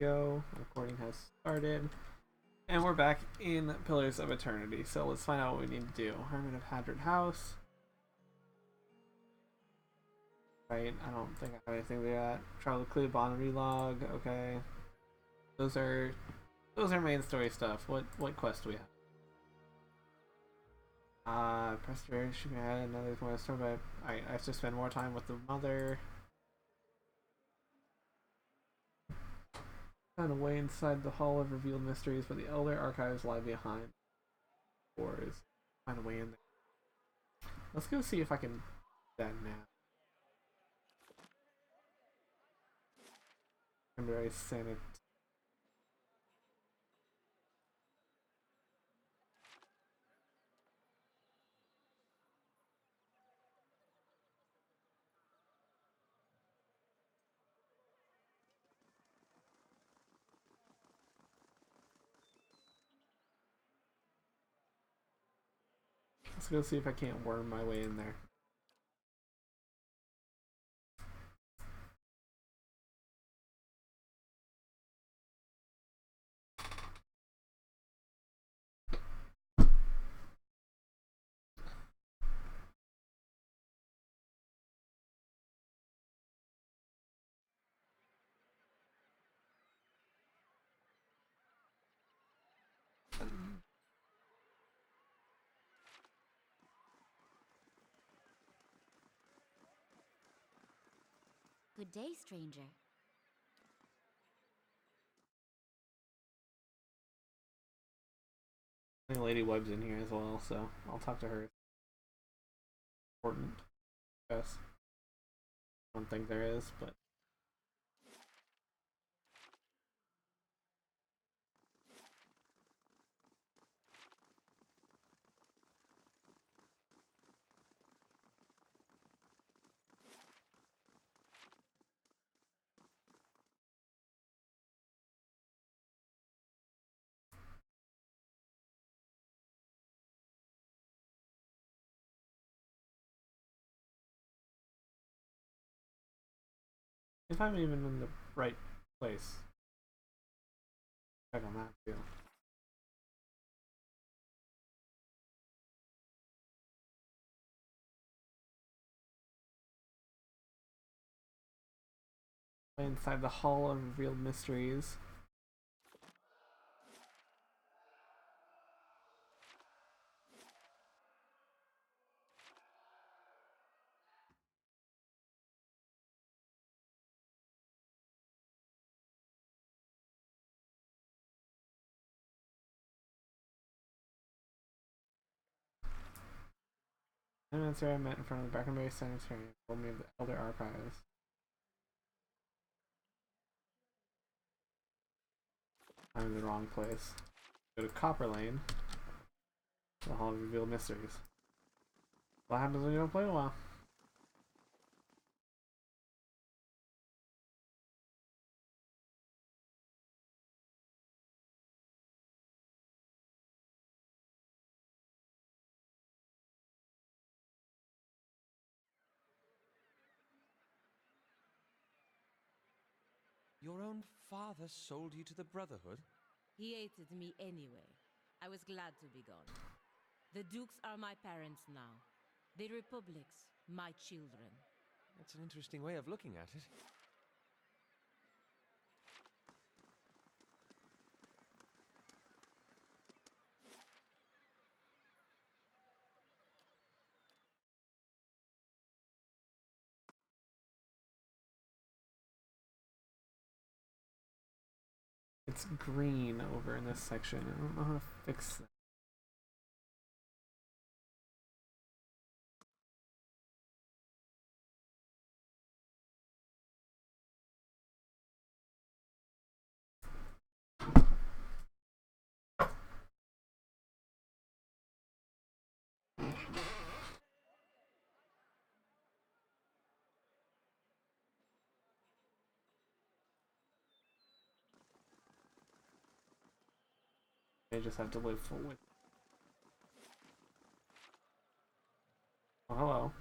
Go. Recording has started. And we're back in Pillars of Eternity. So let's find out what we need to do. Hermit of Hadron House. Right, I don't think I have anything to do that. Trial of Clue, Bond relog, okay. Those are main story stuff. What quest do we have? Perseverance, another more story, but I have to spend more time with the mother. Found a way inside the Hall of Revealed Mysteries, but the Elder Archives lie behind doors. Find a way in there. Let's go see if I can do that now. Embrace sanity. Let's go see if I can't worm my way in there. Good day, stranger. I think Lady Webb's in here as well, so I'll talk to her. Important. Yes. I don't think there is, but if I'm even in the right place. Check on that too. Inside the Hall of Revealed Mysteries. I met in front of the Brackenbury Cemetery and told me of the Elder Archives. I'm in the wrong place. Go to Copper Lane. The Hall of Revealed Mysteries. What happens when you don't play a while? Your own father sold you to the Brotherhood? He hated me anyway. I was glad to be gone. The Dukes are my parents now. The Republics, my children. That's an interesting way of looking at it. It's green over in this section. I don't know how to fix that. I just have to live full with. Oh, hello.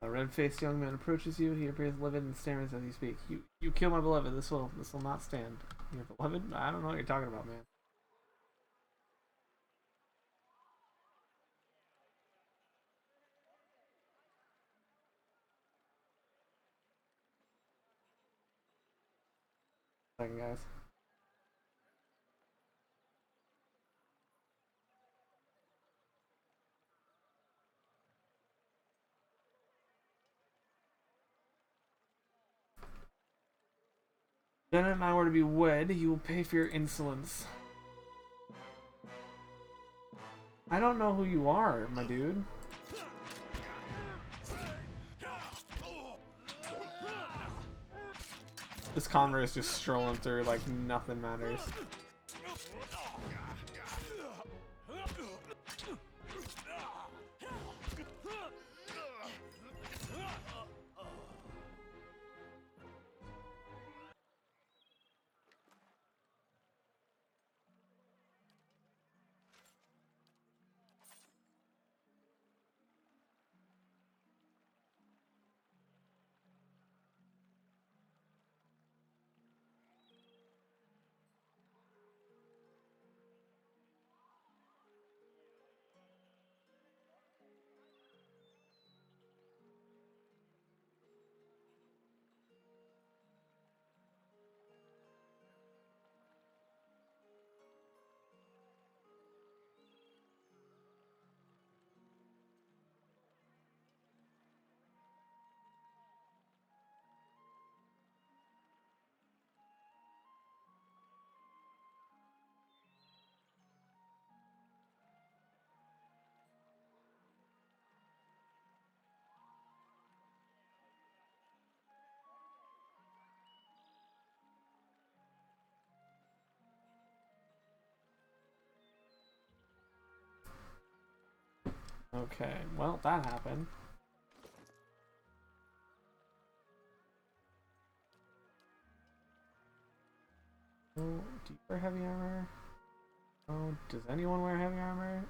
A red-faced young man approaches you. He appears livid and stammers as you speak. You kill my beloved. This will not stand. Your beloved? I don't know what you're talking about, man. Second, guys. Janet and I were to be wed. You will pay for your insolence. I don't know who you are, my dude. This Conrad is just strolling through like nothing matters. Okay, well, that happened. Oh, do you wear heavy armor? Oh, does anyone wear heavy armor?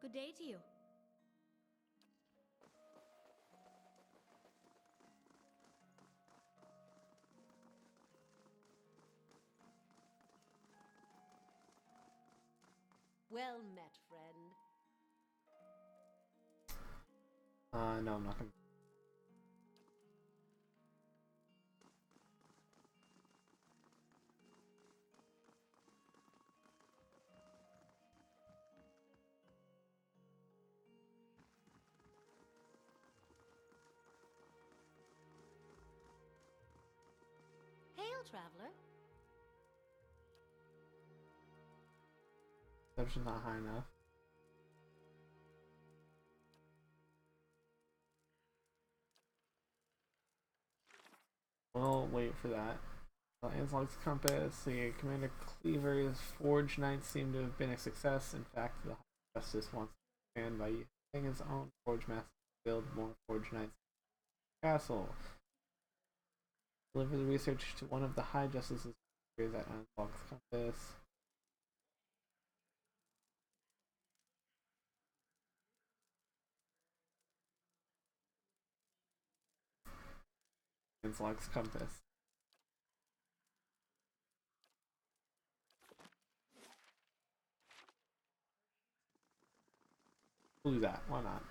Good day to you. Well met, friend. No, I'm not gonna. Hail, traveler. Perception's not high enough. We'll wait for that. Anselog's compass. The Commander Cleaver's Forge Knights seem to have been a success. In fact, the High Justice wants to expand by using his own Forge Master to build more Forge Knights in the castle. Deliver the research to one of the High Justices at Anselog's compass. Anselog's compass. We'll do that. Why not?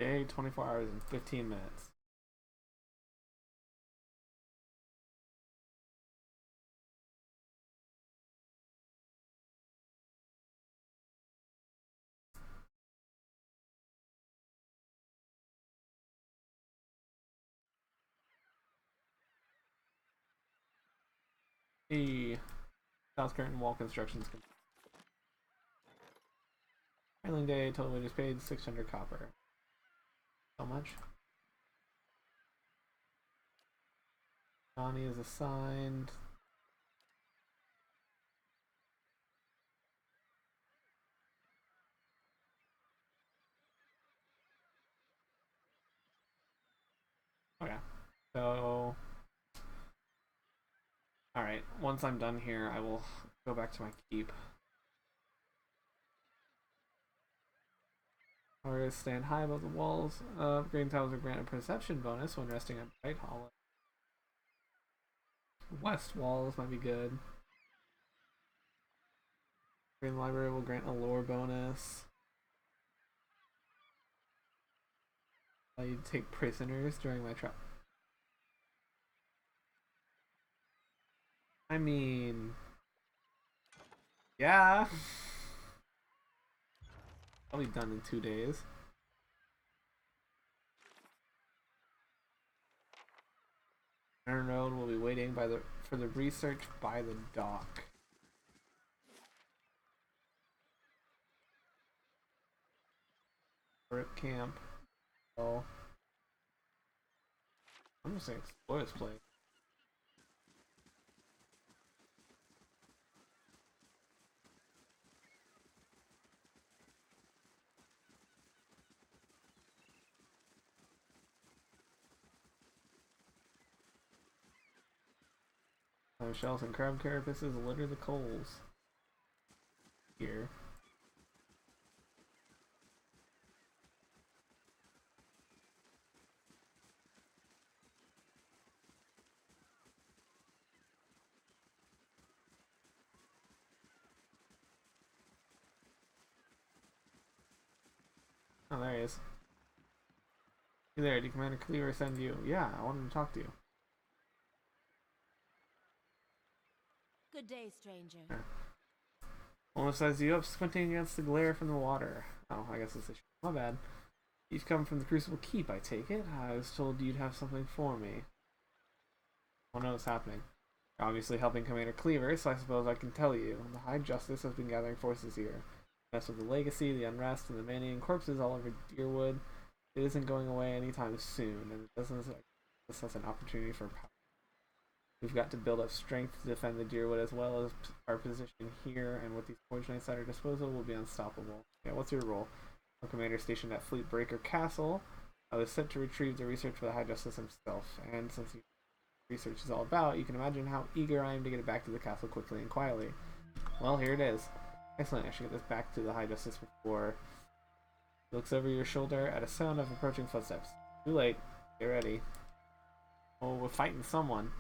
Day, 24 hours and 15 minutes. The South Curtain wall constructions. Trailing day, total wages paid 600 copper. How much? Johnny is assigned. Okay. So, alright. Once I'm done here, I will go back to my keep. Or stand high above the walls. Green tiles are granted a perception bonus when resting at Bright Hollow. West walls might be good. Green library will grant a lore bonus. Allow you to take prisoners during my trip. I mean, yeah. I'll be done in 2 days. Iron Road will be waiting for the research by the dock. Rip camp. Oh, I'm just gonna explore this place. Shells and crab carapaces litter the coals. Here. Oh, there he is. Hey there, did Commander Cleaver send you? Yeah, I wanted to talk to you. Good day, stranger. Almost says you up squinting against the glare from the water. Oh, I guess it's a my bad. You've come from the Crucible Keep, I take it. I was told you'd have something for me. I don't know what's happening. You're obviously helping Commander Cleaver, so I suppose I can tell you. The High Justice has been gathering forces here. Mess with the legacy, the unrest, and the man-eating corpses all over Deerwood. It isn't going away anytime soon, and it doesn't this as an opportunity for power. We've got to build up strength to defend the Deerwood as well as our position here, and with these Forge Knights at our disposal, we'll be unstoppable. Yeah, what's your role? I'm commander stationed at Fleetbreaker Castle. I was sent to retrieve the research for the High Justice himself, and since research is all about, you can imagine how eager I am to get it back to the castle quickly and quietly. Well, here it is. Excellent, I should get this back to the High Justice before... He looks over your shoulder at a sound of approaching footsteps. Too late. Get ready. Oh, we're fighting someone.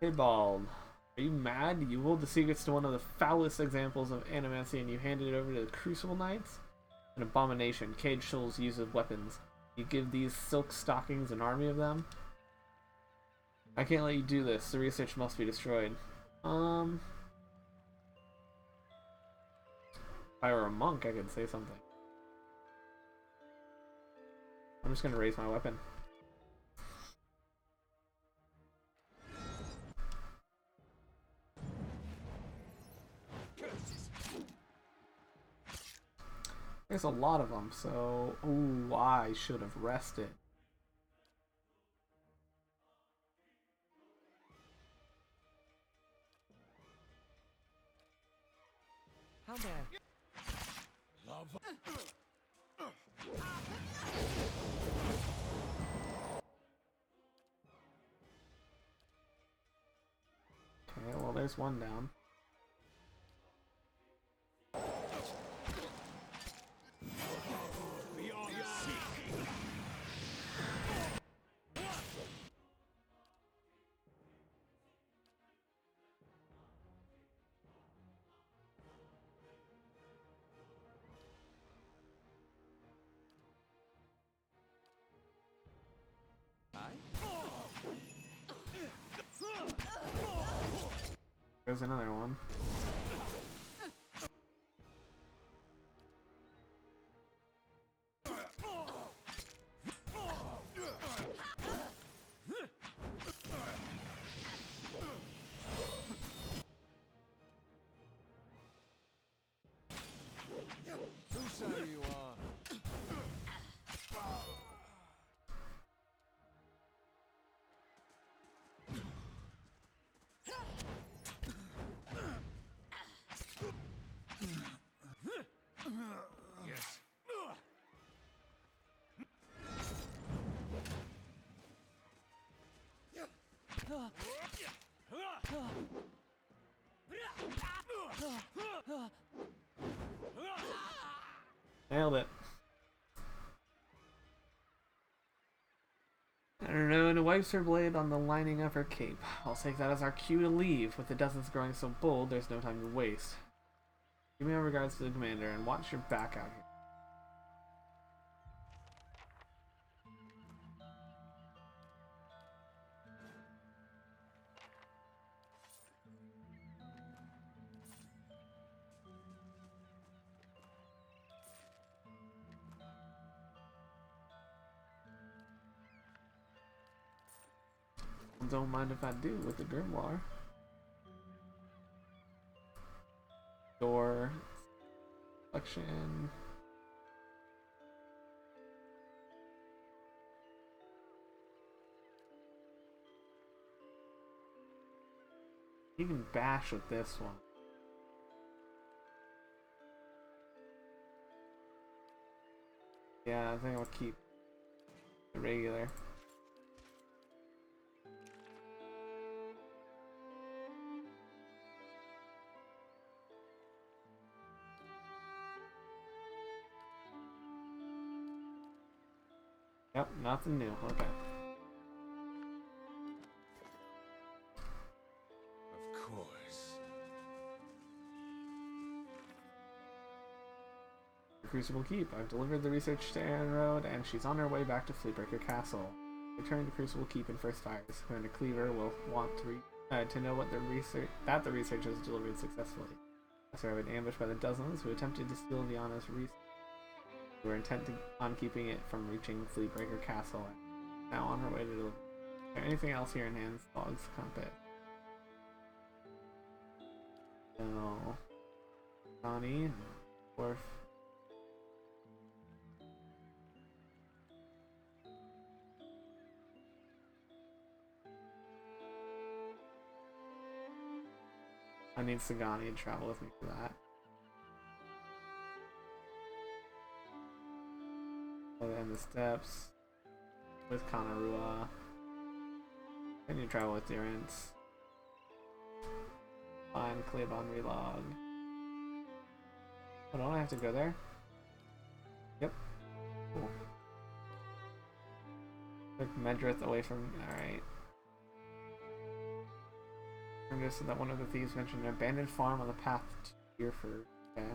Hidbald. Are you mad? You hold the secrets to one of the foulest examples of animancy and you handed it over to the Crucible Knights? An abomination. Cage Shoals use of weapons. You give these silk stockings an army of them? I can't let you do this. The research must be destroyed. If I were a monk, I could say something. I'm just gonna raise my weapon. There's a lot of them, so... Ooh, I should have rested. How may I... Okay, well there's one down. There's another one. Whose side are you on? Yes. Nailed it. Rona wipes her blade on the lining of her cape. I'll take that as our cue to leave. With the dozens growing so bold, there's no time to waste. Give me my regards to the commander and watch your back out here. Don't mind if I do with the grimoire. Door selection. You can bash with this one. Yeah, I think I'll keep the regular. Yep, nothing new. Okay. Of course. Crucible Keep. I've delivered the research to Aaron Road, and she's on her way back to Fleetbreaker Castle. Return to Crucible Keep in first fires. Commander Cleaver will want to know what the research has delivered successfully. So I've been ambushed by the dozens who attempted to steal Diana's research. We were intent on keeping it from reaching Fleetbreaker Castle, and now on her way to deliver. Is there anything else here in Hans Dog's Compass? No. Connie, Worf. I need Sagani to travel with me for that. And the steps with Kanarua. And you travel with Durance. Find Klebon relog. Oh, don't I have to go there? Yep. Cool. Took Medrith away from. Alright. I'm just that one of the thieves mentioned an abandoned farm on the path to Deerford. Okay.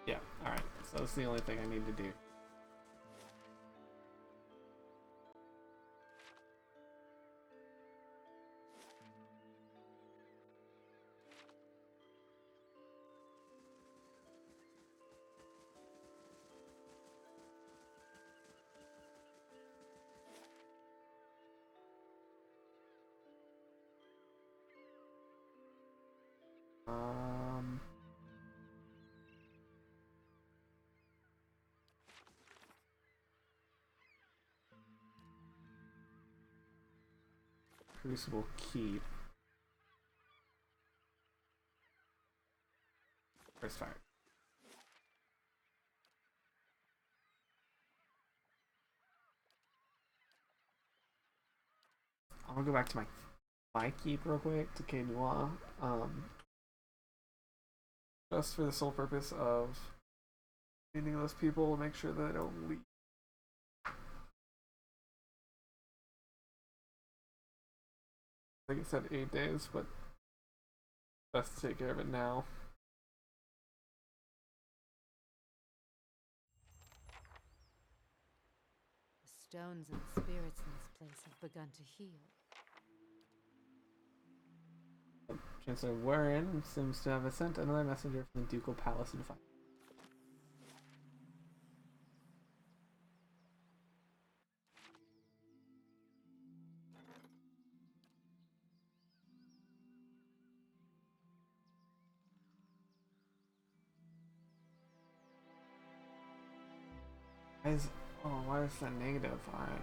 Yeah, alright. So that's the only thing I need to do. Crucible Keep. First fire. I'm gonna go back to my keep real quick to Quinoa. Just for the sole purpose of meeting those people, make sure that they don't leave. I think it said 8 days, but best to take care of it now. stones and the spirits in this place have begun to heal. Chancellor Warren seems to have sent another messenger from the Ducal Palace in fight. Why is that negative? Alright.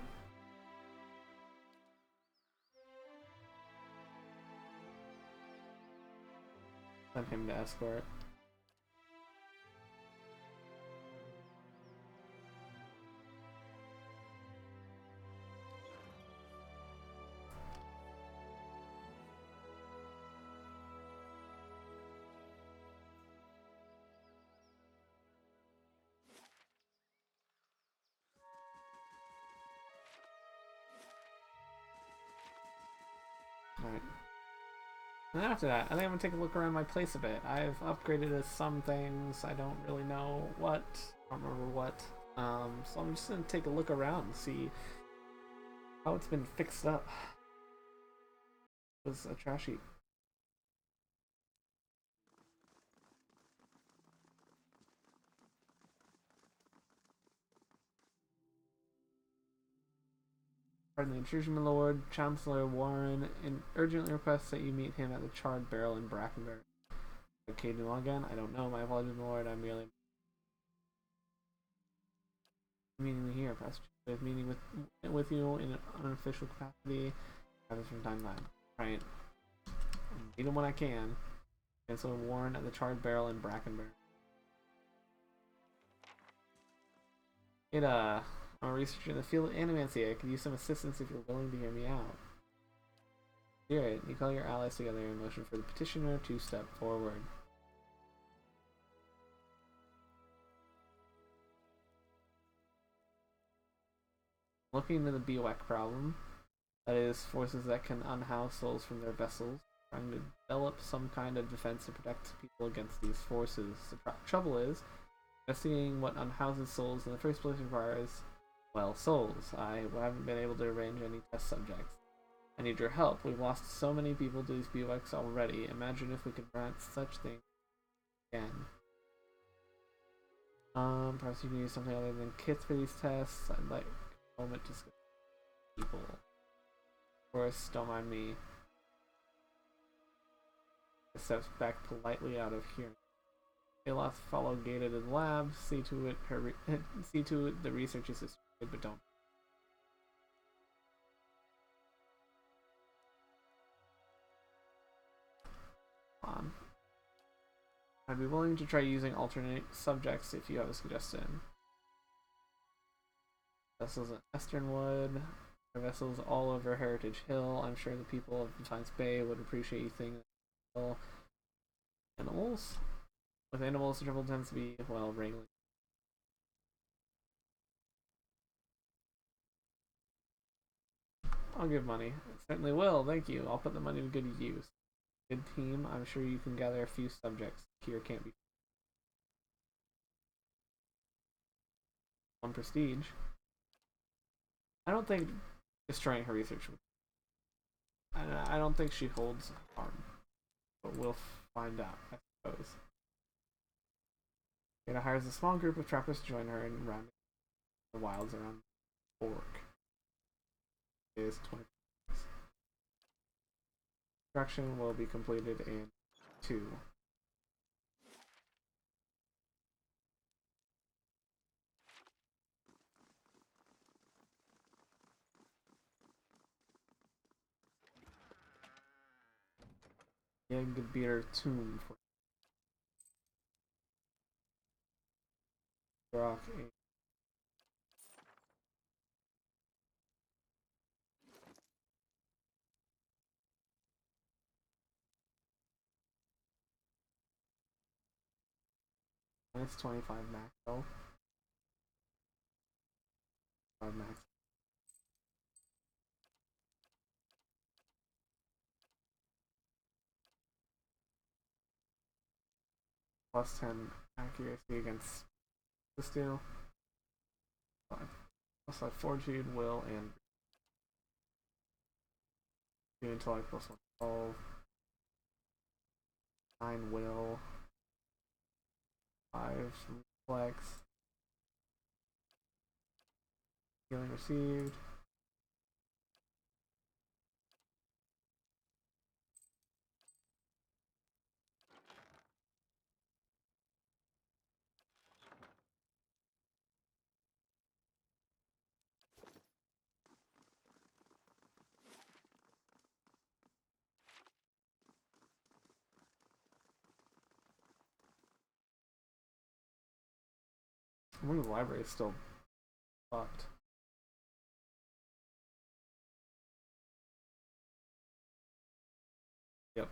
Send him to escort. Alright. And then after that, I think I'm gonna take a look around my place a bit. I've upgraded some things. I don't really know what. I don't remember what. So I'm just gonna take a look around and see how it's been fixed up. It was a trash heap. Pardon the intrusion, my lord. Chancellor Warren urgently requests that you meet him at the Charred Barrel in Brackenbury. Okay, do again? I don't know. My apologies, my lord. I'm merely meeting me here. Perhaps with meeting with you in an unofficial capacity. Happens from time to time. Right. Meet him when I can. Chancellor Warren at the Charred Barrel in Brackenbury. I'm a researcher in the field of animancy. I could use some assistance if you're willing to hear me out. Spirit, you call your allies together in motion for the petitioner to step forward. Looking into the Bioec problem, that is, forces that can unhouse souls from their vessels, trying to develop some kind of defense to protect people against these forces. The trouble is, investigating what unhouses souls in the first place requires, well, souls. I haven't been able to arrange any test subjects. I need your help. We've lost so many people to these Bioecs already. Imagine if we could grant such things again. Perhaps you can use something other than kits for these tests. I'd like a moment to discuss people. Of course, don't mind me. I steps back politely out of here. Aeloth follow Gata to the lab. See to it the research is destroyed, but don't. I'd be willing to try using alternate subjects if you have a suggestion. Vessels in Esternwood. There are vessels all over Heritage Hill. I'm sure the people of Defiance Bay would appreciate you thinking that. Animals? With animals, the trouble tends to be, well, wrangling. I'll give money. I certainly will, thank you. I'll put the money to good use. Good team. I'm sure you can gather a few subjects. Here can't be. One prestige. I don't think destroying her research would. I don't think she holds harm. But we'll find out, I suppose. Gata hires a small group of trappers to join her in rounding the wilds around Orc. It is 20. Construction will be completed in 2. Yegbeer tomb for rock 8. Minus 25 max though. 5 max. Plus 10 accuracy against the steel. 5. Also, Fortitude, Will, and 2 Intellect plus 1 12. 9 Will. 5 Reflex. Healing received. I wonder if the library is still fucked. Yep.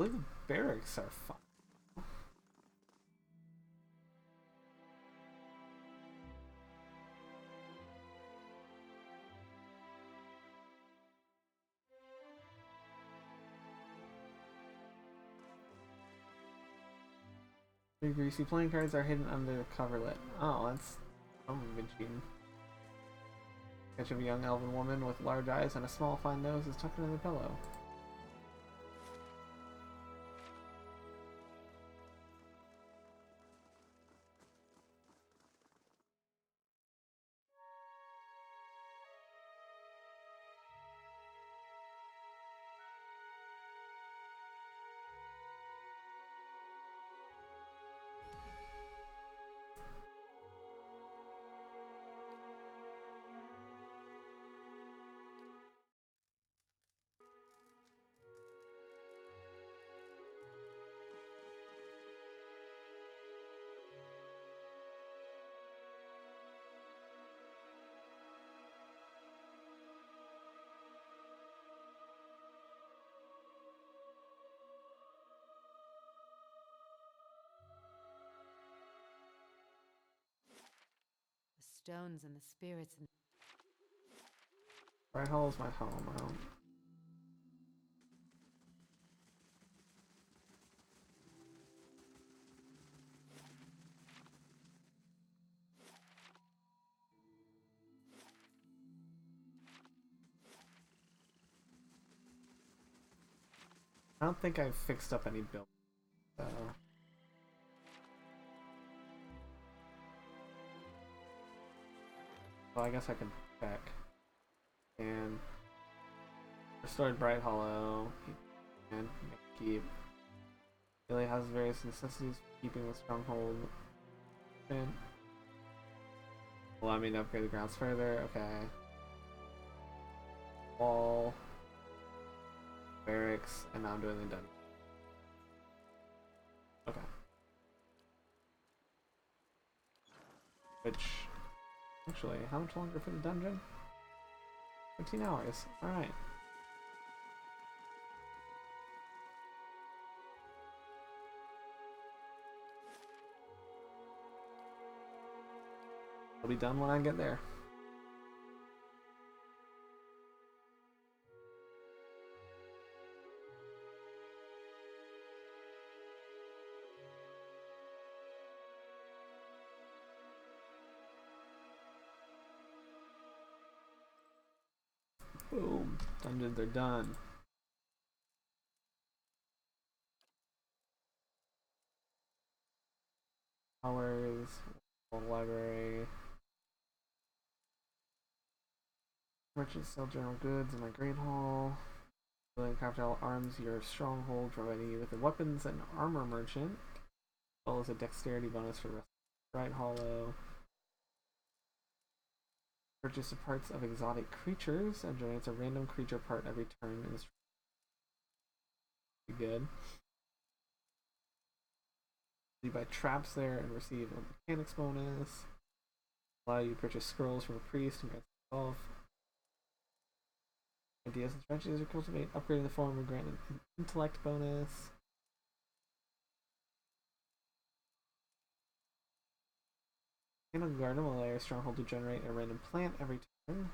I believe the barracks are fucked. The greasy playing cards are hidden under the coverlet. Oh, that's been cheating. Sketch of a young elven woman with large eyes and a small fine nose is tucked under the pillow. The stones and the spirits and Bright Hall is my home. I don't think I've fixed up any buildings, so. Well, I guess I can check. And restored Bright Hollow. And keep. Really has various necessities for keeping the stronghold. And allow me to upgrade the grounds further. Okay. Wall. Barracks, and now I'm doing the dungeon. Okay. Which, actually, how much longer for the dungeon? 15 hours. Alright. I'll be done when I get there. Boom. Dungeons are done. Hours. Library. Merchants sell general goods in my great hall. Building craft arms your stronghold, providing you with the weapons and armor merchant, as well as a dexterity bonus for Bright Hollow. Purchase the parts of exotic creatures and generates a random creature part every turn in this. Pretty good. You buy traps there and receive a mechanics bonus. Allow you to purchase scrolls from a priest and grant yourself. Ideas and strategies are cultivate. Upgrading the form will grant an intellect bonus. Handle garden will allow your stronghold to generate a random plant every turn.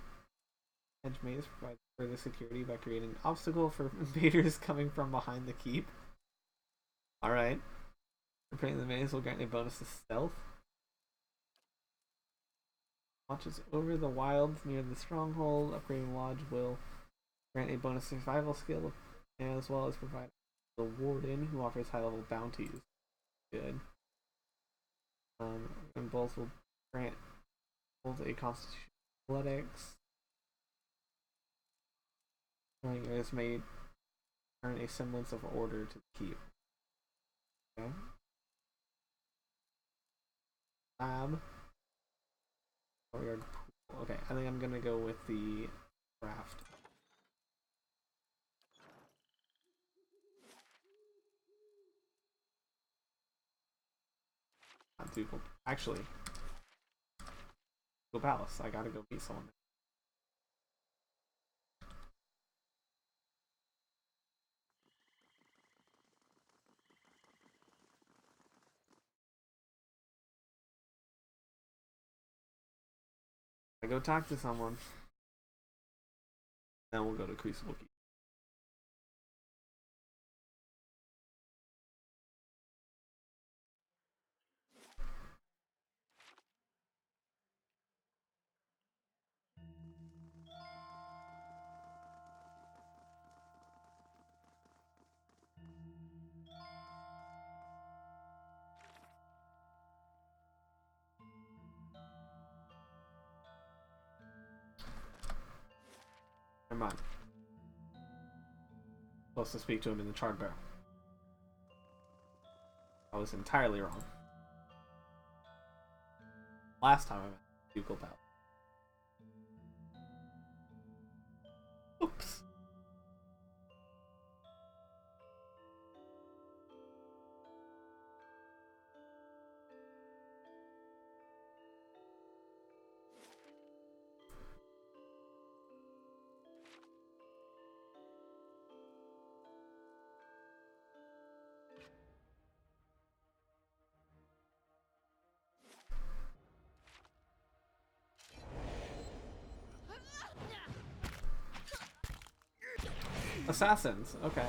Edge maze provides further security by creating an obstacle for invaders coming from behind the keep. Alright. Repairing the maze will grant a bonus to stealth. Watches over the wilds near the stronghold. Upgrading lodge will grant a bonus survival skill, as well as provide the warden who offers high level bounties. Good. And both will grant both a constitution athletics. Players may earn a semblance of order to keep. Okay. Lab. Okay, I think I'm gonna go with the craft. Not Ducal. Actually, go Palace. I gotta go meet someone. I go talk to someone. Then we'll go to Crucible Keep. Never mind. Supposed to speak to him in the Charred Barrel. I was entirely wrong. Last time I met Ducal Palace. Oops. Assassins, okay.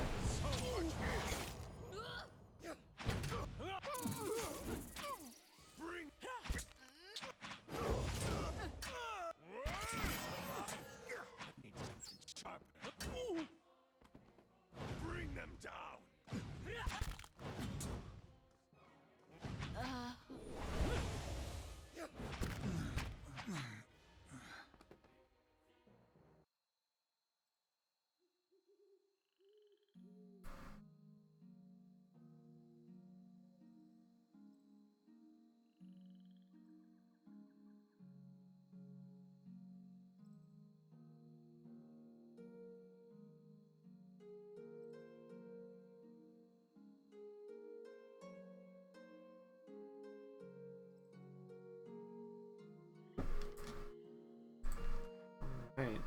Bring them down. Right.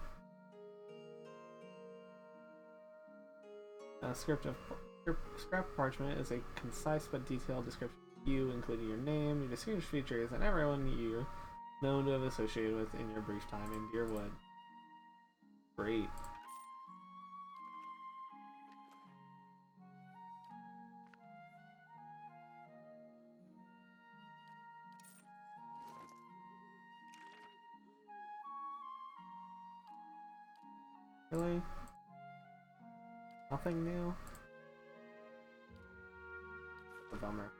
Scrap parchment is a concise but detailed description of you, including your name, your distinguished features, and everyone you're known to have associated with in your brief time in Deerwood. Great. Really? Nothing new? A bummer.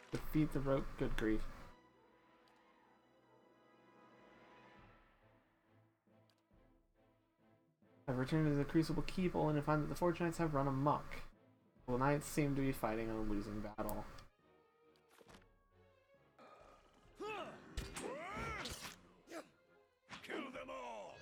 Defeat the rope. Good grief. I've returned to the Crucible Keep only to find that the Forge Knights have run amok. The Knights seem to be fighting a losing battle. Kill them all!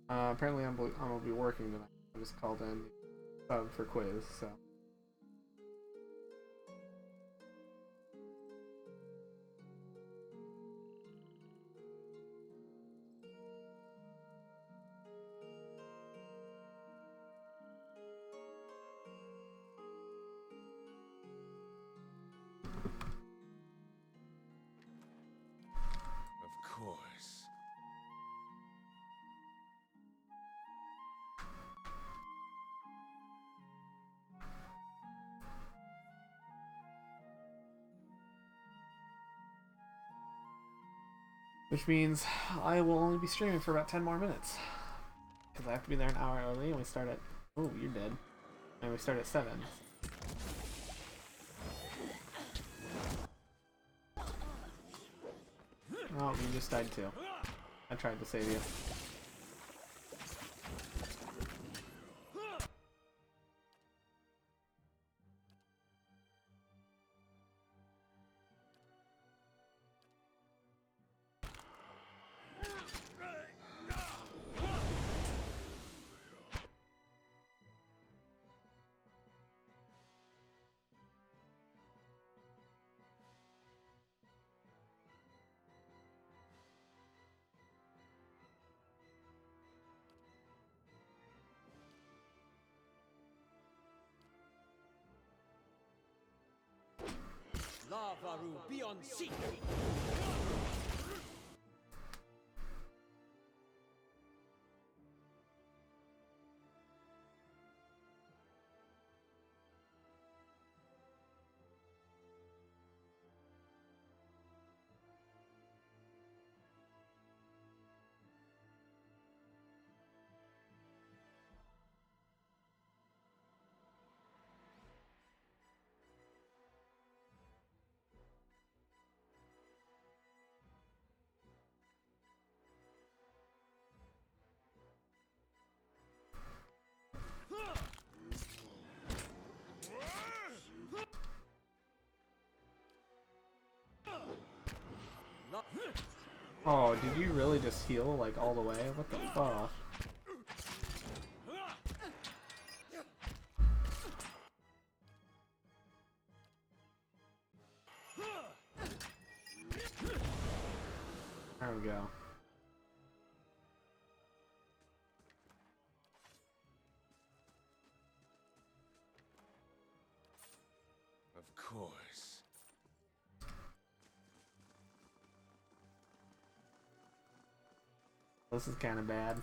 Apparently I'm gonna be working tonight. I just called in sub for quiz, so. Of course. Which means I will only be streaming for about 10 more minutes. Because I have to be there an hour early and we start at... Oh, you're dead. And we start at 7. Oh, you just died too. I tried to save you. Lavaru, be on seek! Oh, did you really just heal like all the way? What the fuck? There we go. Of course. This is kind of bad.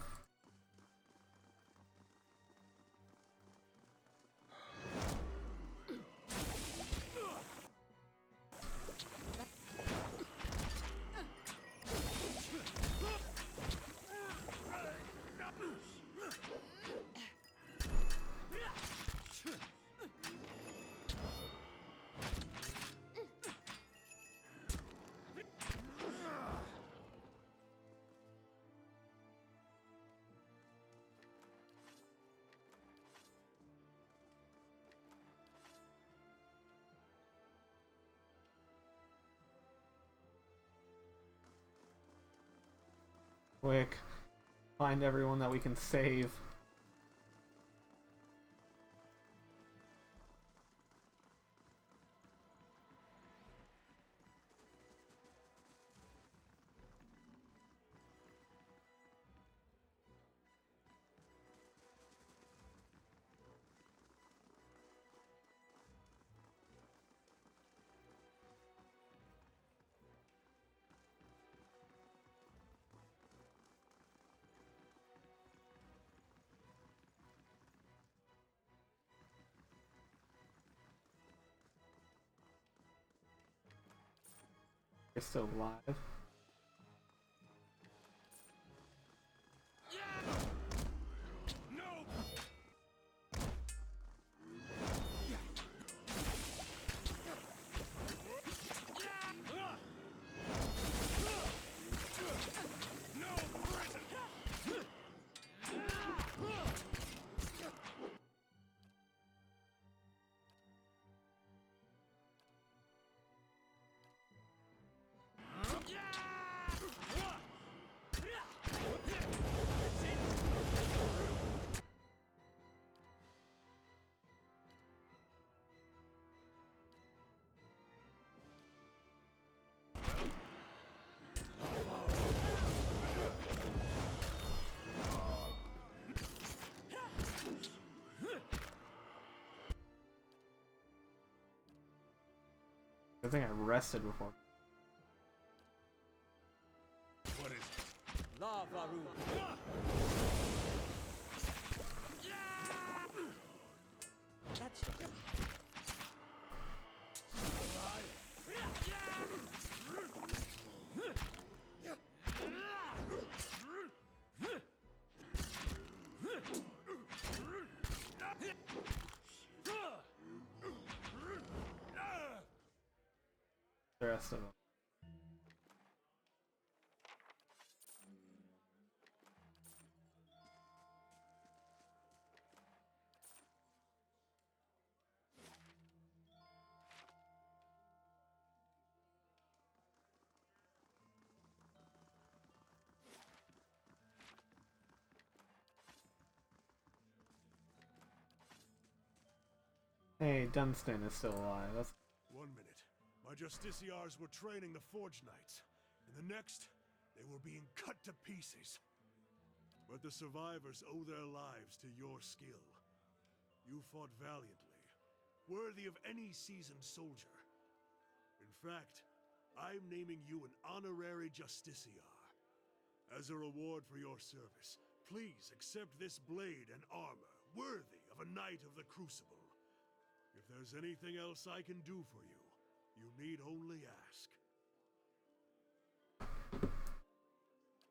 Quick. Find everyone that we can save. They're still alive. I think I rested before. What is it? Lavaru. That's The rest of them. Hey, Dunstan is still alive. That's 1 minute. My Justiciars were training the Forge Knights. In the next, they were being cut to pieces. But the survivors owe their lives to your skill. You fought valiantly, worthy of any seasoned soldier. In fact, I'm naming you an honorary Justiciar. As a reward for your service, please accept this blade and armor, worthy of a Knight of the Crucible. If there's anything else I can do for you, you need only ask.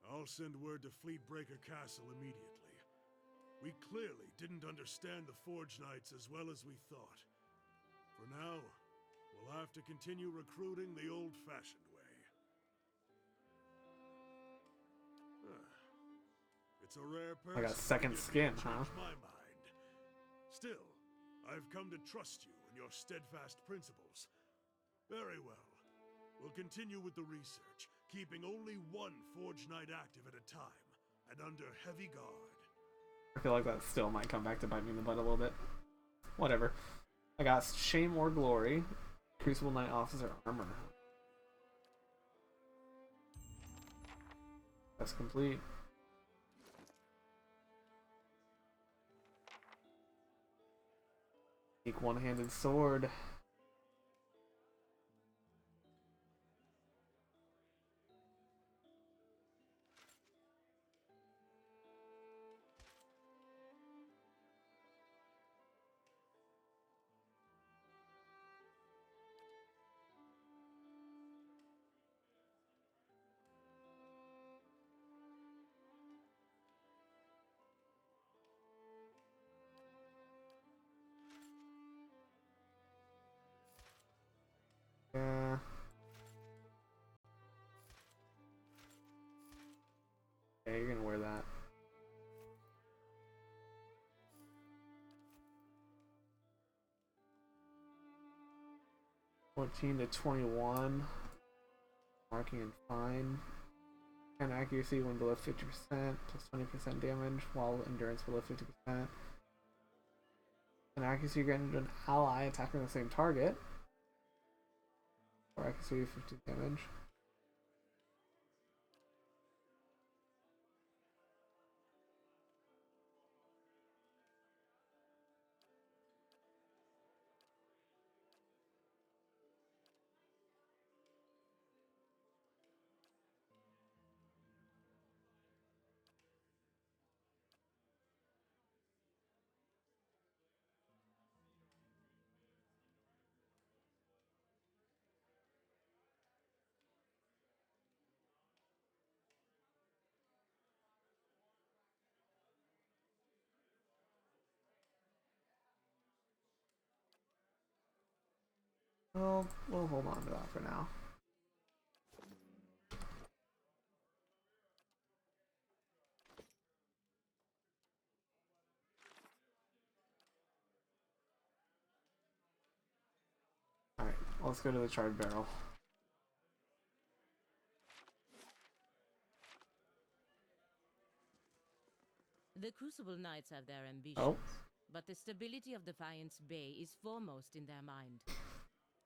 I'll send word to Fleetbreaker Castle immediately. We clearly didn't understand the Forge Knights as well as we thought. For now, we'll have to continue recruiting the old-fashioned way. It's a rare person. I got second to skin, change huh? my mind. Still, I've come to trust you and your steadfast principles. Very well. We'll continue with the research, keeping only one Forge Knight active at a time, and under heavy guard. I feel like that still might come back to bite me in the butt a little bit. Whatever. I got Shame or Glory, Crucible Knight Officer Armor. That's complete. Take one-handed sword. Yeah. Yeah, you're gonna wear that. (14 to 21). Marking and fine. And accuracy when below 50%, plus 20% damage, while endurance below 50%. And accuracy granted to an ally attacking the same target. Or accuracy 50 damage. we'll hold on to that for now. Alright, let's go to the charred barrel. The Crucible Knights have their ambitions, Oh. but the stability of Defiance Bay is foremost in their mind.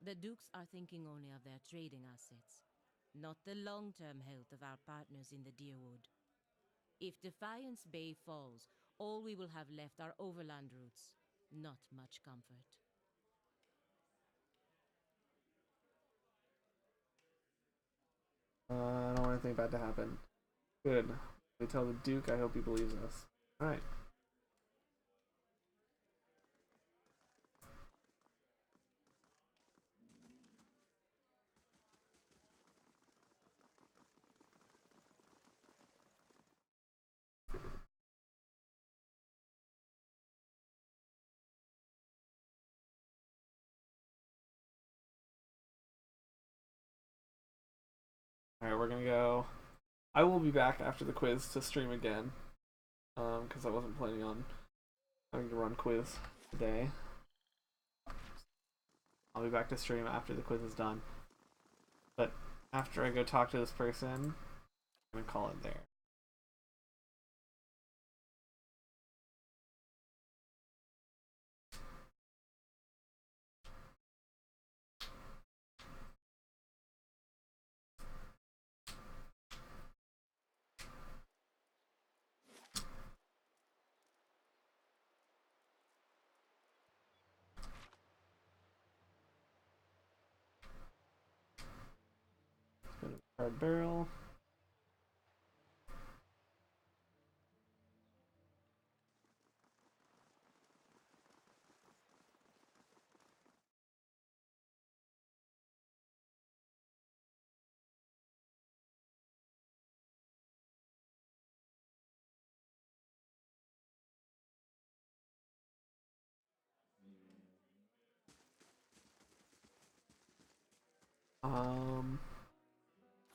The Dukes are thinking only of their trading assets, not the long-term health of our partners in the Deerwood. If Defiance Bay falls, all we will have left are overland routes. Not much comfort. I don't want anything bad to happen. Good. We tell the Duke, I hope he believes us. Alright. Alright, we're gonna go. I will be back after the quiz to stream again. Because I wasn't planning on having to run quiz today. I'll be back to stream after the quiz is done. But after I go talk to this person, I'm gonna call it there. Let's go to the charred barrel.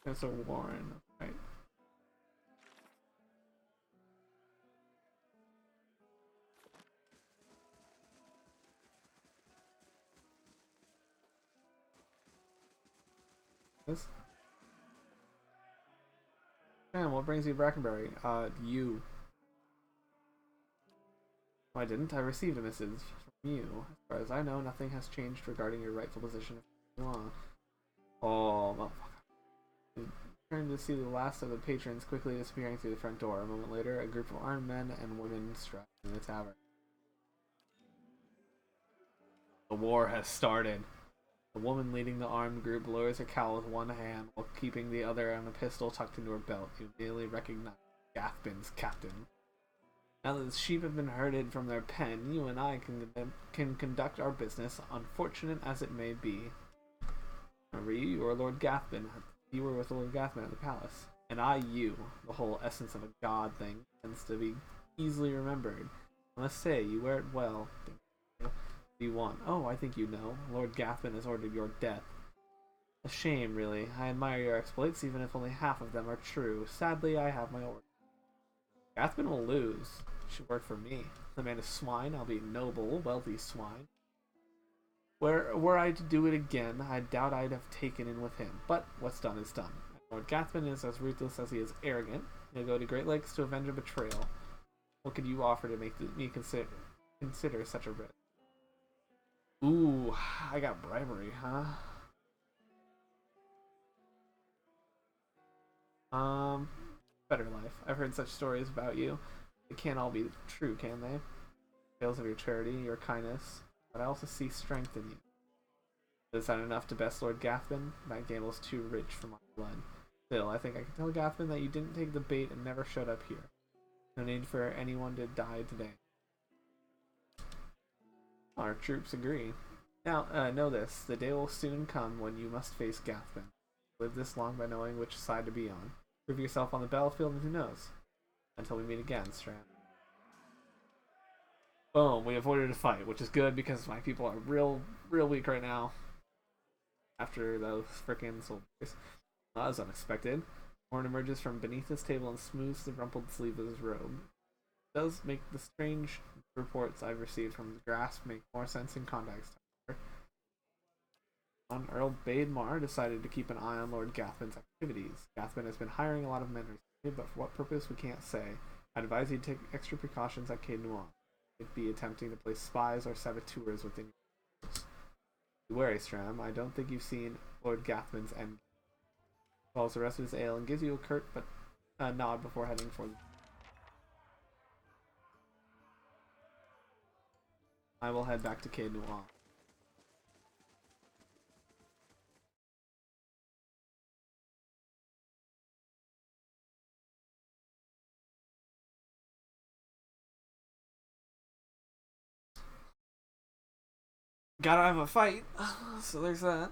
Professor Warren, right? This? Man, what brings you to Brackenbury? You. No, I didn't. I received a message from you. As far as I know, nothing has changed regarding your rightful position of law. Oh, motherfucker. Turned to see the last of the patrons quickly disappearing through the front door. A moment later, a group of armed men and women strapped in the tavern. The war has started. The woman leading the armed group lowers her cowl with one hand while keeping the other on a pistol tucked into her belt. You immediately recognize Gathbin's captain. Now that the sheep have been herded from their pen, you and I can conduct our business, unfortunate as it may be. Remember, you were Lord Gathbin. You were with Lord Gathbin at the palace. And I, you. The whole essence of a god thing tends to be easily remembered. I must say, you wear it well. What do you want? Oh, I think you know. Lord Gathbin has ordered your death. A shame, really. I admire your exploits, even if only half of them are true. Sadly, I have my orders. Gathbin will lose. He should work for me. The man is swine, albeit noble, wealthy swine. Were I to do it again, I doubt I'd have taken in with him. But what's done is done. Lord Gathbin is as ruthless as he is arrogant. He'll go to great lengths to avenge a betrayal. What could you offer to make me consider such a risk? Ooh, I got bribery, huh? Better life. I've heard such stories about you. They can't all be true, can they? Tales of your charity, your kindness, but I also see strength in you. Is that enough to best Lord Gathbin? That gamble is too rich for my blood. Still, I think I can tell Gathbin that you didn't take the bait and never showed up here. No need for anyone to die today. Our troops agree. Now, know this. The day will soon come when you must face Gathbin. Live this long by knowing which side to be on. Prove yourself on the battlefield and who knows. Until we meet again, Strand. Boom, we avoided a fight, which is good because my people are real weak right now. after those frickin' soldiers. That was unexpected. Horn emerges from beneath his table and smooths the rumpled sleeve of his robe. It does make the strange reports I've received from the grasp make more sense in context. Earl Baedmar decided to keep an eye on Lord Gathman's activities. Gathman has been hiring a lot of men recently, but for what purpose we can't say. I'd advise you to take extra precautions at Caed Nuon. It'd be attempting to place spies or saboteurs within your house. Be wary, Stram. I don't think you've seen Lord Gathman's end. Follows the rest of his ale and gives you a curt but nod before heading for the... I will head back to Caed Nuon. Gotta have a fight, so there's that.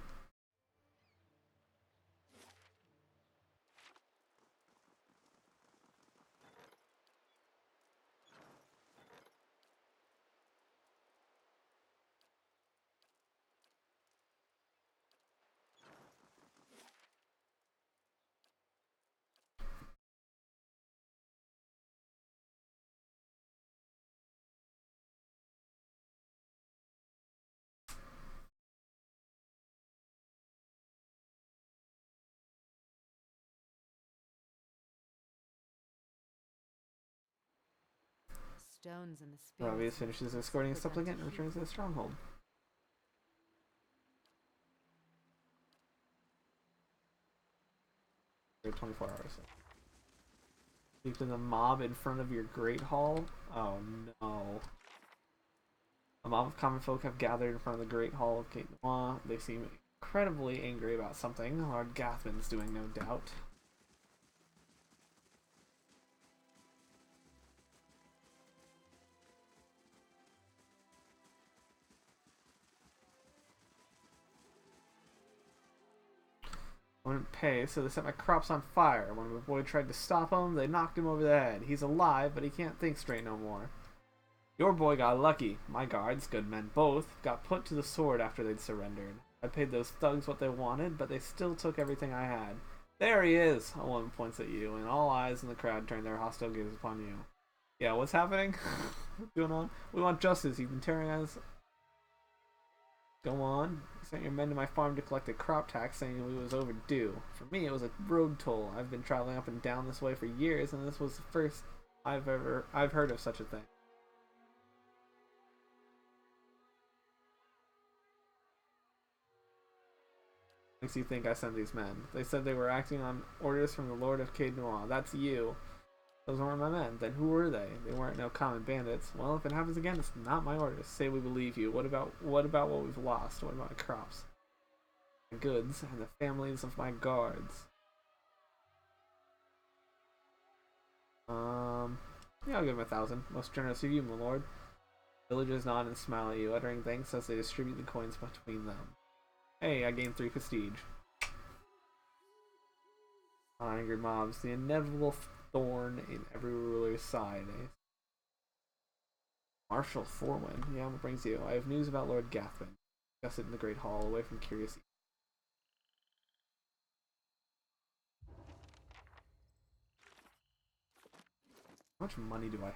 Stones and the spirits. Ravius finishes escorting a supplicant and returns to the stronghold. For 24 hours. Speak to the mob in front of your great hall? Oh no. A mob of common folk have gathered in front of the great hall of Caed Nuon. They seem incredibly angry about something. Lord Gathman's doing, no doubt. I wouldn't pay, so they set my crops on fire. When my boy tried to stop him, they knocked him over the head. He's alive, but he can't think straight no more. Your boy got lucky. My guards, good men both, got put to the sword after they'd surrendered. I paid those thugs what they wanted, but they still took everything I had. There he is! A woman points at you, and all eyes in the crowd turn their hostile gaze upon you. Yeah, what's happening? What's going on? We want justice. You've been tearing us. Go on. You sent your men to my farm to collect a crop tax, saying it was overdue. For me, it was a road toll. I've been traveling up and down this way for years, and this was the first I've heard of such a thing. Makes you think I sent these men. They said they were acting on orders from the Lord of Caed Nuon. That's you. Those weren't my men. Then who were they? They weren't no common bandits. Well, if it happens again, it's not my orders. Say we believe you. What about what we've lost? What about my crops? My goods and the families of my guards. Yeah, I'll give him 1,000. Most generous of you, my lord. Villagers nod and smile at you, uttering thanks as they distribute the coins between them. Hey, I gained 3 prestige. Angry mobs, the inevitable thorn in every ruler's side, eh? Marshal Forwin, yeah, what brings you? I have news about Lord Gathman. Discuss it in the Great Hall, away from curious. How much money do I have?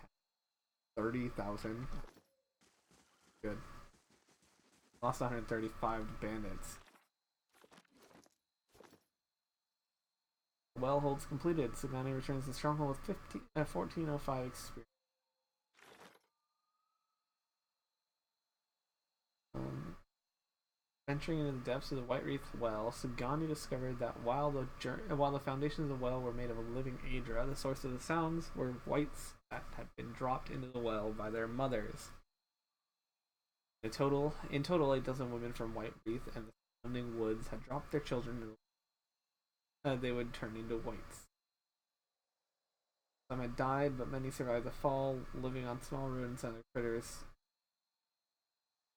30,000. Good. Lost 135 to bandits. Well holds completed. Sagani returns to Stronghold with 1405 experience. Venturing into the depths of the White Wreath Well, Sagani discovered that while the foundations of the well were made of a living Aedra, the source of the sounds were wights that had been dropped into the well by their mothers. In total, 8 dozen women from White Wreath and the surrounding woods had dropped their children and they would turn into wights. Some had died, but many survived the fall, living on small ruins and critters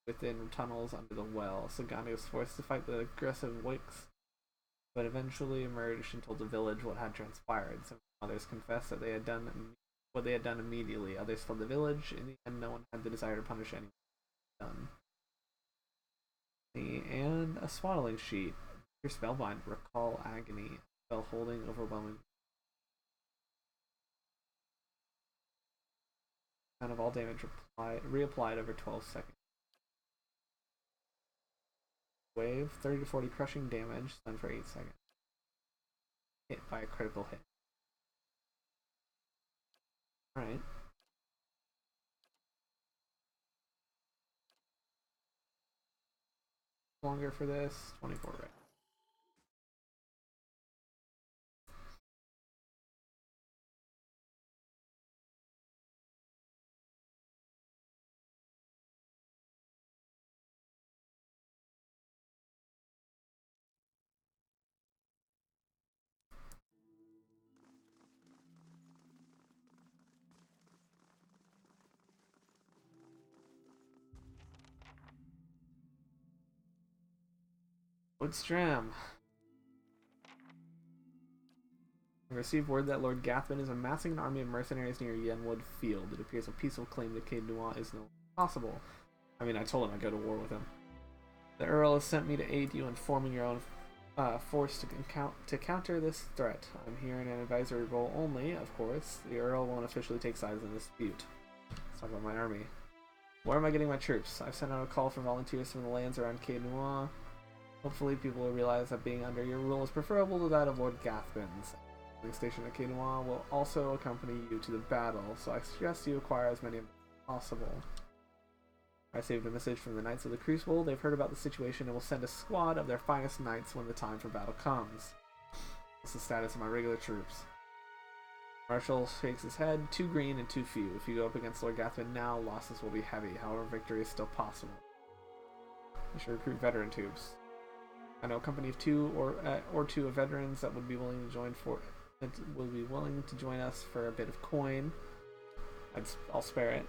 within tunnels under the well. Sagani was forced to fight the aggressive wights, but eventually emerged and told the village what had transpired. Some others confessed that they had done what they had done immediately. Others fled the village. In the end, no one had the desire to punish anyone done. And a swaddling sheet. Your spellbind, recall agony. Spell holding, overwhelming. Kind of all damage reapplied over 12 seconds. Wave, 30 to 40 crushing damage, stun for 8 seconds. Hit by a critical hit. Alright. Longer for this, 24 right. Woodstram. I received word that Lord Gathman is amassing an army of mercenaries near Yenwood Field. It appears a peaceful claim to Caed Nua is no possible. I mean, I told him I'd go to war with him. The Earl has sent me to aid you in forming your own force to counter this threat. I'm here in an advisory role only, of course. The Earl won't officially take sides in this dispute. Let's talk about my army. Where am I getting my troops? I've sent out a call for volunteers from the lands around Caed Nua. Hopefully people will realize that being under your rule is preferable to that of Lord Gathman's. The station at Caed Nua will also accompany you to the battle, so I suggest you acquire as many of them as possible. I received a message from the Knights of the Crucible. They've heard about the situation and will send a squad of their finest knights when the time for battle comes. What's the status of my regular troops? Marshall shakes his head. 2 green and 2 few. If you go up against Lord Gathman now, losses will be heavy. However, victory is still possible. I should recruit veteran troops. I know a company of 2 or 2 of veterans that would be willing to join us for a bit of coin. I'll spare it.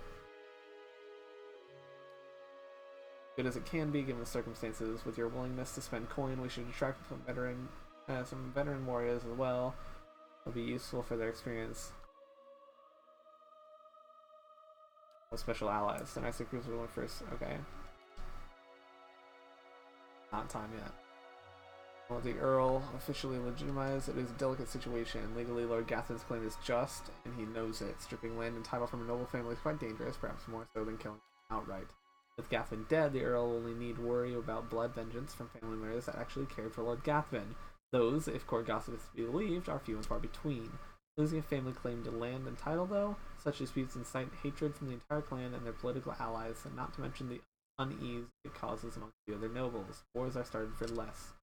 Good as it can be given the circumstances. With your willingness to spend coin, we should attract some veteran warriors as well. It'll be useful for their experience. No special allies. The Knights of the Crucible went first. Okay. Not time yet. Well, the Earl officially legitimized. It is a delicate situation. Legally, Lord Gathman's claim is just, and he knows it. Stripping land and title from a noble family is quite dangerous, perhaps more so than killing outright. With Gathman dead, the Earl only need worry about blood vengeance from family members that actually cared for Lord Gathman. Those, if court gossip is to be believed, are few and far between. Losing a family claim to land and title, though, such disputes incite hatred from the entire clan and their political allies, and not to mention the unease it causes amongst the other nobles. Wars are started for less.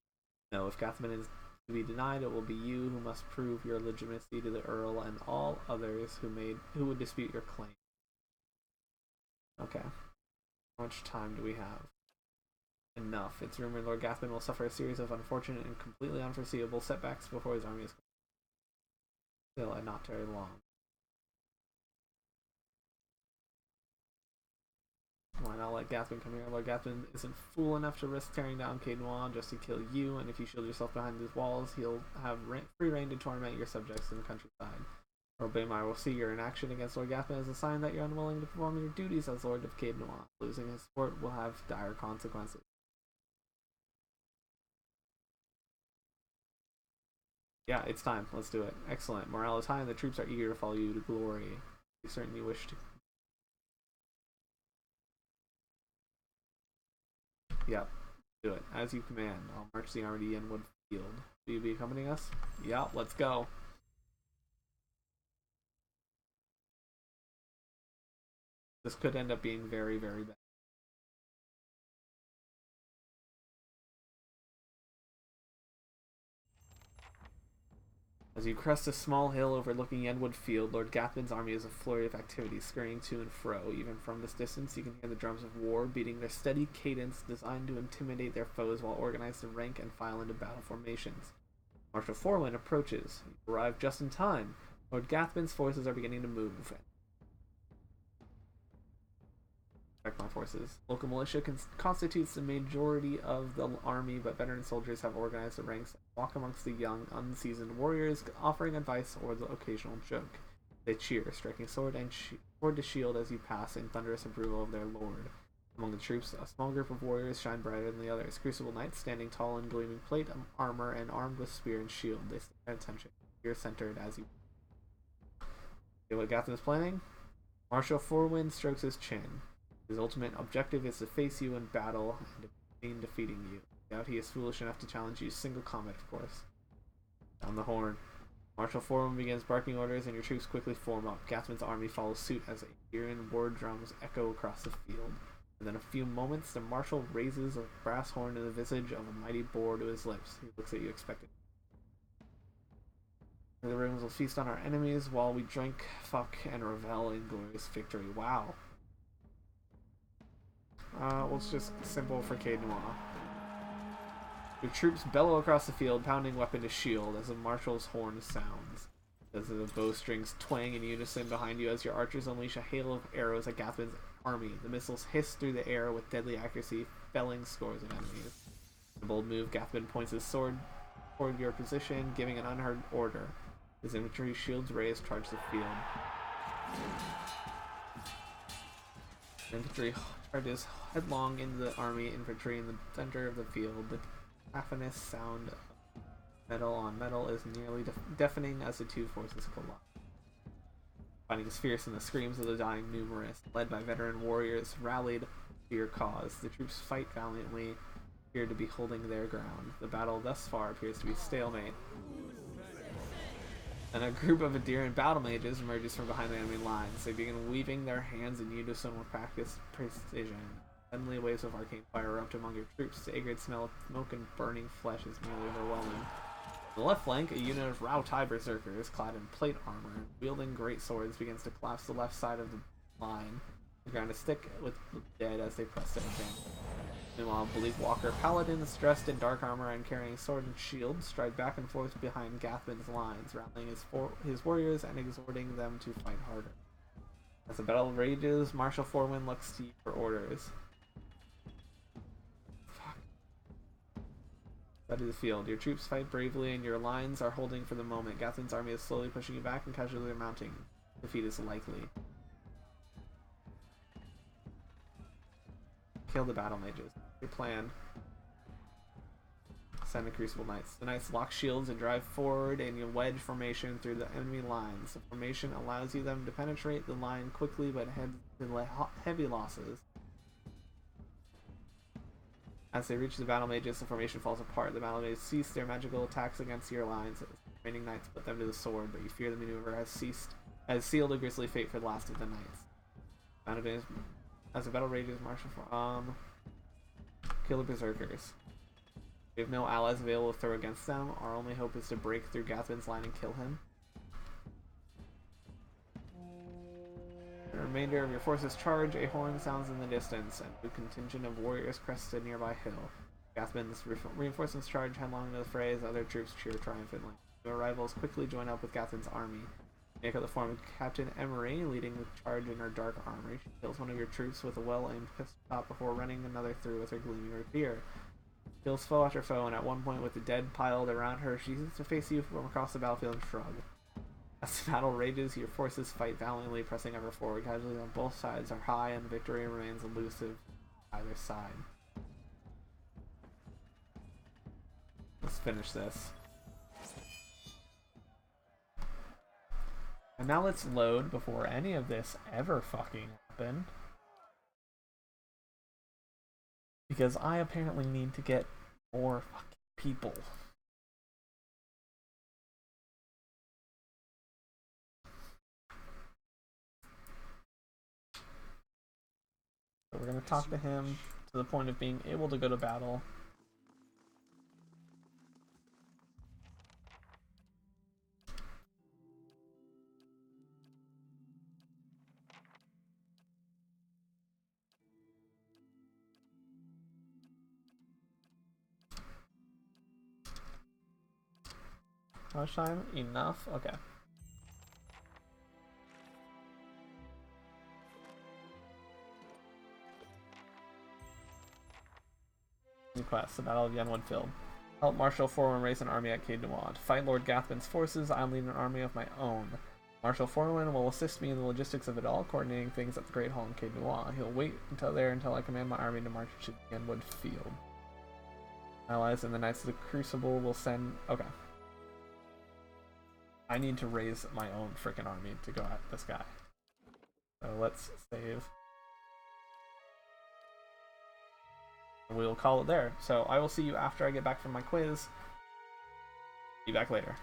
No, if Gathman is to be denied, it will be you who must prove your legitimacy to the Earl and all others who would dispute your claim. Okay. How much time do we have? Enough. It's rumored Lord Gathman will suffer a series of unfortunate and completely unforeseeable setbacks before his army is still not very long. Why not let Gathman come here? Lord Gathman isn't fool enough to risk tearing down Caed Nua just to kill you, and if you shield yourself behind these walls, he'll have free reign to torment your subjects in the countryside. Lord Baemar will see your inaction against Lord Gathman as a sign that you're unwilling to perform your duties as Lord of Caed Nua. Losing his support will have dire consequences. Yeah, it's time. Let's do it. Excellent. Morale is high and the troops are eager to follow you to glory. You certainly wish to. Yep. Do it. As you command. I'll march the army to Yenwood Field. Will you be accompanying us? Yeah, let's go. This could end up being very, very bad. As you crest a small hill overlooking Yenwood Field, Lord Gathman's army is a flurry of activity, scurrying to and fro. Even from this distance, you can hear the drums of war beating their steady cadence designed to intimidate their foes while organized in rank and file into battle formations. Marshal Forwin approaches. You arrive just in time. Lord Gathman's forces are beginning to move. Check my forces. Local militia constitutes the majority of the army, but veteran soldiers have organized the ranks and walk amongst the young, unseasoned warriors, offering advice or the occasional joke. They cheer, striking sword to shield as you pass in thunderous approval of their lord. Among the troops, a small group of warriors shine brighter than the others. Crucible Knights, standing tall in gleaming plate, armor, and armed with spear and shield. They stand at attention. You're centered as you. See what Gatham is planning? Marshal Forwind strokes his chin. His ultimate objective is to face you in battle and in defeating you. I doubt he is foolish enough to challenge you single combat, of course. Down the horn. Marshal Forwind begins barking orders, and your troops quickly form up. Gathman's army follows suit as Iberian war drums echo across the field. Within a few moments, the marshal raises a brass horn to the visage of a mighty boar to his lips. He looks at you expectant. The rooms will feast on our enemies while we drink, fuck, and revel in glorious victory. Wow. Well, it's just simple for Caed Noir. Your troops bellow across the field, pounding weapon to shield as the marshal's horn sounds. As the bowstrings twang in unison behind you as your archers unleash a hail of arrows at Gathman's army. The missiles hiss through the air with deadly accuracy, felling scores of enemies. In a bold move, Gathman points his sword toward your position, giving an unheard order. His infantry shields raised charge the field. The infantry charges headlong into the army infantry in the center of the field. The cacophonous sound of metal on metal is nearly deafening as the two forces collide. Fighting is fierce and the screams of the dying numerous. Led by veteran warriors rallied to your cause. The troops fight valiantly, appear to be holding their ground. The battle thus far appears to be stalemate. And a group of Adirian battle mages emerges from behind the enemy lines. They begin weaving their hands in unison with practiced precision. Suddenly waves of arcane fire erupt among your troops. The acrid smell of smoke and burning flesh is nearly overwhelming. On the left flank, a unit of Rautai berserkers, clad in plate armor and wielding great swords, begins to collapse the left side of the line. The ground is thick with dead as they press to advance. Meanwhile, Bleak Walker paladins, dressed in dark armor and carrying sword and shield, stride back and forth behind Gathman's lines, rallying his warriors and exhorting them to fight harder. As the battle rages, Marshal Forwind looks to you for orders. That is the field. Your troops fight bravely and your lines are holding for the moment. Gathman's army is slowly pushing you back and casually are mounting. Defeat is likely. Kill the battle mages. Your plan. Send the Crucible Knights. The Knights lock shields and drive forward in a wedge formation through the enemy lines. The formation allows them to penetrate the line quickly but heads to heavy losses. As they reach the battle mages, the formation falls apart. The battle mages cease their magical attacks against your lines. The remaining knights put them to the sword, but you fear the maneuver has sealed a grisly fate for the last of the knights. As the battle rages, Marshal kill the berserkers. We have no allies available to throw against them. Our only hope is to break through Gathman's line and kill him. The remainder of your forces charge. A horn sounds in the distance, and a contingent of warriors crests a nearby hill. Gathman's reinforcements charge headlong into the fray as other troops cheer triumphantly. Your rivals quickly join up with Gathman's army. Make out the form of Captain Emery leading the charge in her dark armor. She kills one of your troops with a well-aimed pistol shot before running another through with her gleaming rapier. Kills foe after foe, and at one point with the dead piled around her, she seems to face you from across the battlefield and shrug. As the battle rages, your forces fight valiantly, pressing ever forward. Casualties on both sides are high, and victory remains elusive on either side. Let's finish this. And now let's load before any of this ever fucking happened. Because I apparently need to get more fucking people. So we're gonna talk to him to the point of being able to go to battle. How much time? Enough? Okay. New quest, the Battle of Yenwood Field. Help Marshal Forwind raise an army at Caed Noir. To fight Lord Gathman's forces, I'll lead an army of my own. Marshal Forwin will assist me in the logistics of it all, coordinating things at the Great Hall in Caed Noir. He'll wait until I command my army to march to the Genwood Field. Allies and the Knights of the Crucible will send... Okay. I need to raise my own freaking army to go at this guy. So let's save. We'll call it there. So I will see you after I get back from my quiz. Be back later.